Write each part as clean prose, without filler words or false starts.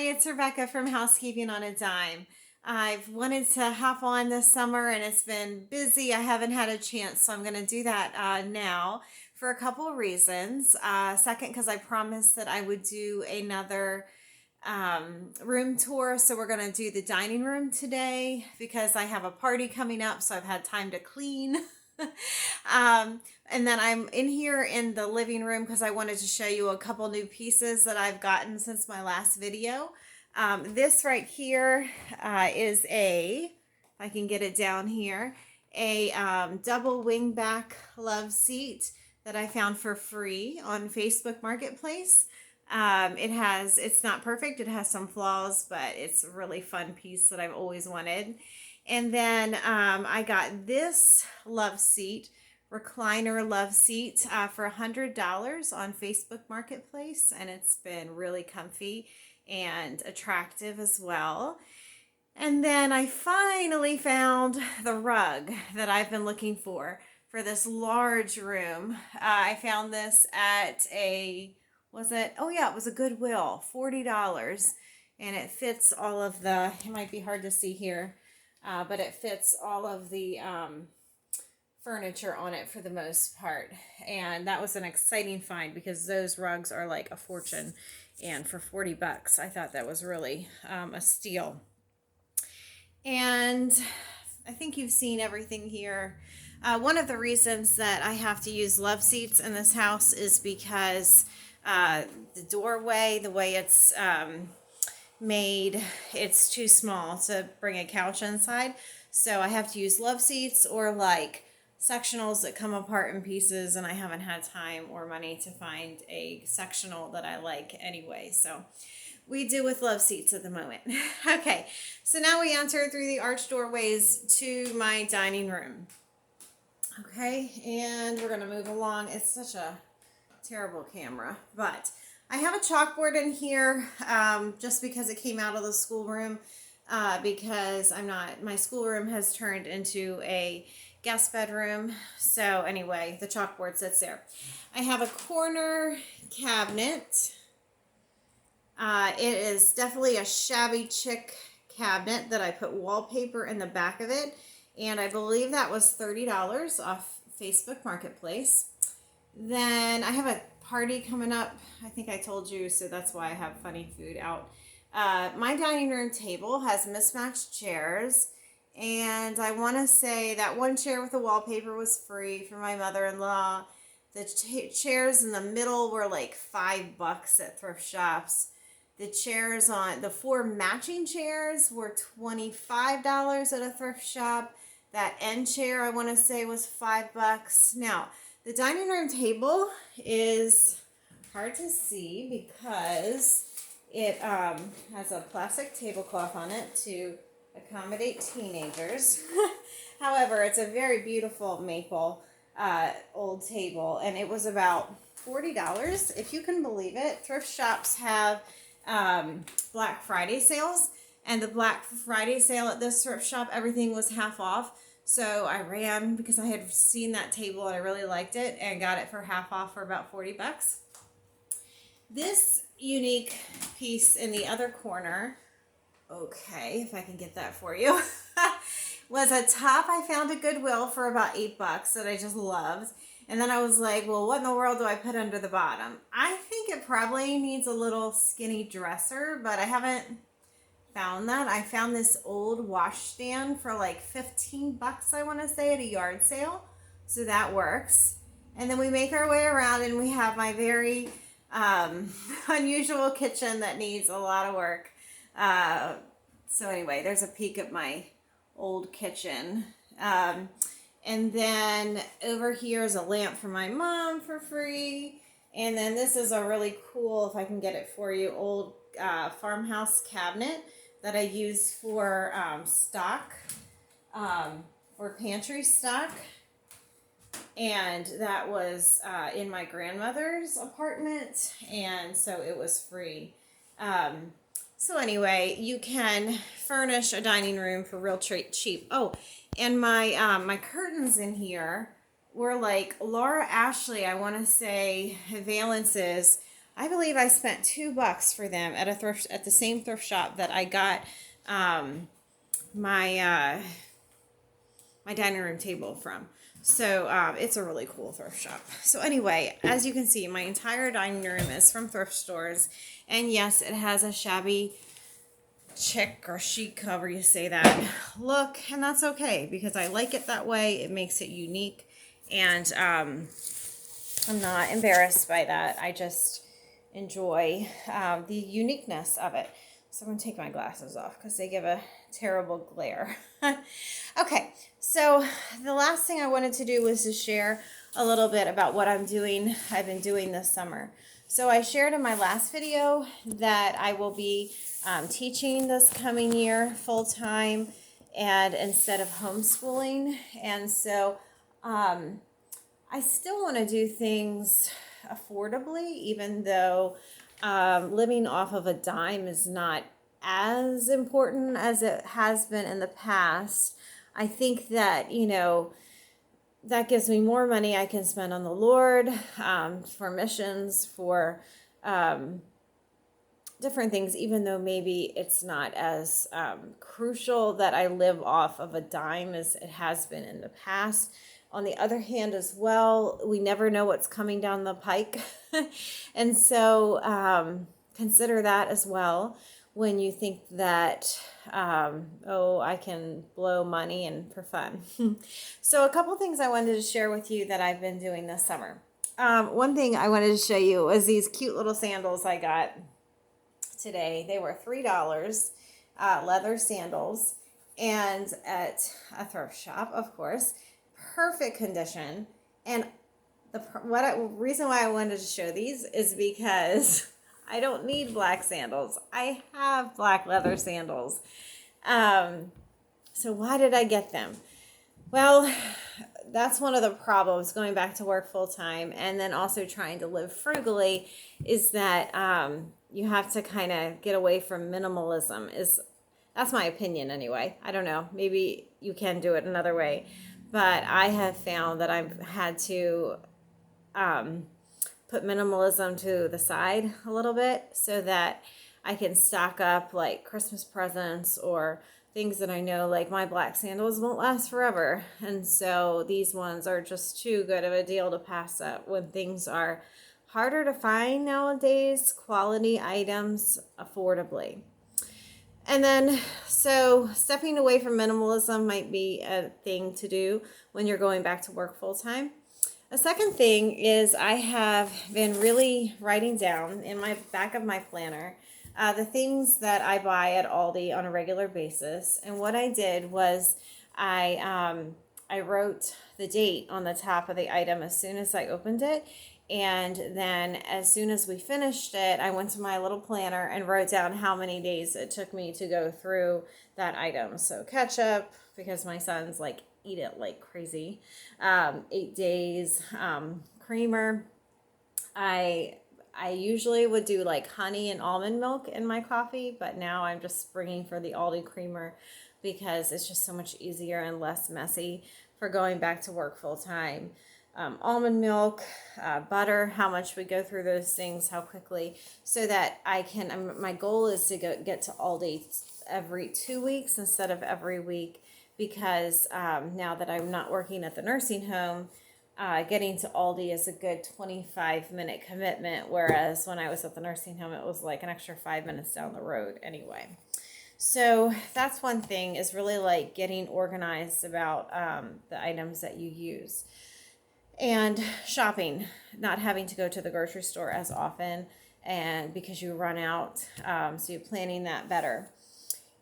it's Rebecca from Housekeeping on a Dime. I've wanted to hop on this summer and it's been busy. I haven't had a chance, so I'm going to do that now for a couple of reasons. Second, because I promised that I would do another room tour. So we're going to do the dining room today because I have a party coming up, so I've had time to clean. And then I'm in here in the living room because I wanted to show you a couple new pieces that I've gotten since my last video. This right here is if I can get it down here, a double wingback love seat that I found for free on Facebook Marketplace. It's not perfect. It has some flaws, but it's a really fun piece that I've always wanted. And then I got this love seat, recliner love seat for $100 on Facebook Marketplace. And it's been really comfy and attractive as well. And then I finally found the rug that I've been looking for this large room. I found this at it was a Goodwill, $40. And it fits all of it might be hard to see here, but it fits all of the furniture on it for the most part. And that was an exciting find because those rugs are like a fortune. And for 40 bucks, I thought that was really a steal. And I think you've seen everything here. One of the reasons that I have to use love seats in this house is because the doorway, the way it's made, it's too small to bring a couch inside. So I have to use love seats or like sectionals that come apart in pieces, and I haven't had time or money to find a sectional that I like anyway. So we do with love seats at the moment. Okay, so now we enter through the arched doorways to my dining room. Okay, and we're gonna move along. It's such a terrible camera, but I have a chalkboard in here just because it came out of the schoolroom because my schoolroom has turned into a guest bedroom. So anyway, the chalkboard sits there. I have a corner cabinet. It is definitely a shabby chic cabinet that I put wallpaper in the back of it. And I believe that was $30 off Facebook Marketplace. Then I have a party coming up. I think I told you, so that's why I have funny food out. My dining room table has mismatched chairs. And I want to say that one chair with the wallpaper was free for my mother-in-law. The chairs in the middle were like $5 at thrift shops. The 4 matching chairs were $25 at a thrift shop. That end chair, I want to say, was $5. Now, the dining room table is hard to see because it has a plastic tablecloth on it to accommodate teenagers. However, it's a very beautiful maple old table, and it was about $40, if you can believe it. Thrift shops have Black Friday sales, and the Black Friday sale at this thrift shop, everything was half off. So I ran because I had seen that table and I really liked it and got it for half off for about 40 bucks. This unique piece in the other corner, okay, if I can get that for you, was a top I found at Goodwill for about $8 that I just loved. And then I was like, well, what in the world do I put under the bottom? I think it probably needs a little skinny dresser, but I haven't found that. I found this old washstand for like 15 bucks, I want to say, at a yard sale. So that works. And then we make our way around and we have my very unusual kitchen that needs a lot of work. So anyway, there's a peek at my old kitchen. And then over here is a lamp for my mom for free. And then this is a really cool, if I can get it for you, old farmhouse cabinet that I use for stock, for pantry stock. And that was in my grandmother's apartment, and so it was free. So anyway, you can furnish a dining room for real cheap. Oh, and my curtains in here were like Laura Ashley, I want to say, valances I believe I spent $2 for them at the same thrift shop that I got my my dining room table from. So it's a really cool thrift shop. So anyway, as you can see, my entire dining room is from thrift stores. And yes, it has a shabby chic or chic, however you say that, look. And that's okay because I like it that way. It makes it unique. And I'm not embarrassed by that. I just enjoy the uniqueness of it. So I'm going to take my glasses off because they give a terrible glare. Okay, so the last thing I wanted to do was to share a little bit about what I've been doing this summer. So I shared in my last video that I will be teaching this coming year full-time and instead of homeschooling. And so I still want to do things affordably, even though living off of a dime is not as important as it has been in the past. I think that, that gives me more money I can spend on the Lord, for missions, for different things, even though maybe it's not as crucial that I live off of a dime as it has been in the past. On the other hand, as well, we never know what's coming down the pike. And so consider that as well when you think that, I can blow money and for fun. So a couple things I wanted to share with you that I've been doing this summer. One thing I wanted to show you was these cute little sandals I got today. They were $3, leather sandals, and at a thrift shop, of course. Perfect condition. And the reason why I wanted to show these is because I don't need black sandals. I have black leather sandals. So why did I get them? Well, that's one of the problems going back to work full time and then also trying to live frugally is that you have to kind of get away from minimalism. That's my opinion anyway. I don't know. Maybe you can do it another way. But I have found that I've had to put minimalism to the side a little bit so that I can stock up like Christmas presents or things that I know, like my black sandals won't last forever. And so these ones are just too good of a deal to pass up when things are harder to find nowadays, quality items affordably. And then, so stepping away from minimalism might be a thing to do when you're going back to work full time. A second thing is I have been really writing down in my back of my planner the things that I buy at Aldi on a regular basis. And what I did was I wrote the date on the top of the item as soon as I opened it. And then as soon as we finished it, I went to my little planner and wrote down how many days it took me to go through that item. So ketchup, because my sons like eat it like crazy. 8 days. Creamer. I usually would do like honey and almond milk in my coffee, but now I'm just springing for the Aldi creamer because it's just so much easier and less messy for going back to work full time. Almond milk, butter, how much we go through those things, how quickly, so that I can, my goal is to get to Aldi every 2 weeks instead of every week, because now that I'm not working at the nursing home, getting to Aldi is a good 25-minute commitment, whereas when I was at the nursing home, it was like an extra 5 minutes down the road anyway. So that's one thing, is really like getting organized about the items that you use. And shopping, not having to go to the grocery store as often, and because you run out, so you're planning that better.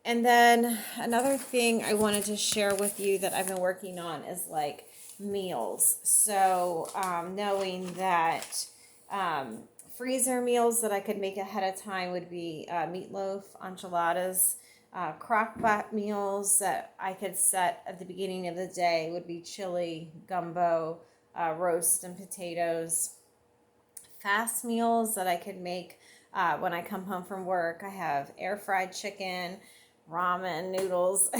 And then another thing I wanted to share with you that I've been working on is like meals. So knowing that freezer meals that I could make ahead of time would be meatloaf, enchiladas. Crock pot meals that I could set at the beginning of the day would be chili, gumbo, roast and potatoes. Fast meals that I could make when I come home from work. I have air fried chicken, ramen, noodles.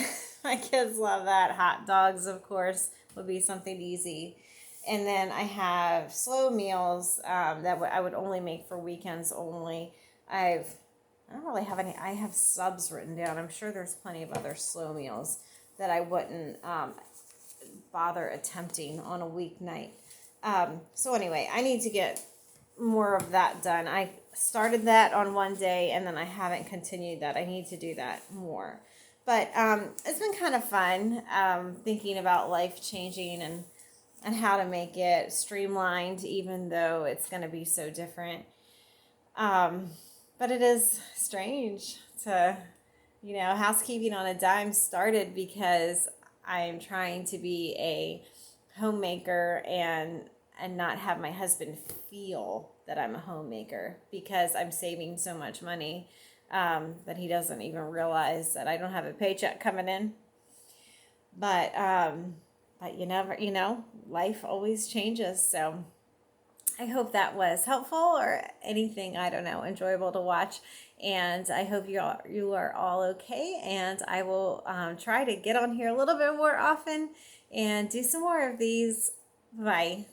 My kids love that. Hot dogs, of course, would be something easy. And then I have slow meals that I would only make for weekends only. I don't really have any. I have subs written down. I'm sure there's plenty of other slow meals that I wouldn't bother attempting on a weeknight. So anyway, I need to get more of that done. I started that on one day and then I haven't continued that. I need to do that more. But it's been kind of fun thinking about life changing and how to make it streamlined, even though it's going to be so different. But it is strange to, housekeeping on a dime started because I'm trying to be a homemaker and not have my husband feel that I'm a homemaker because I'm saving so much money that he doesn't even realize that I don't have a paycheck coming in. But you never, life always changes. So I hope that was helpful or anything, I don't know, enjoyable to watch. And I hope you are all okay. And I will try to get on here a little bit more often and do some more of these. Bye.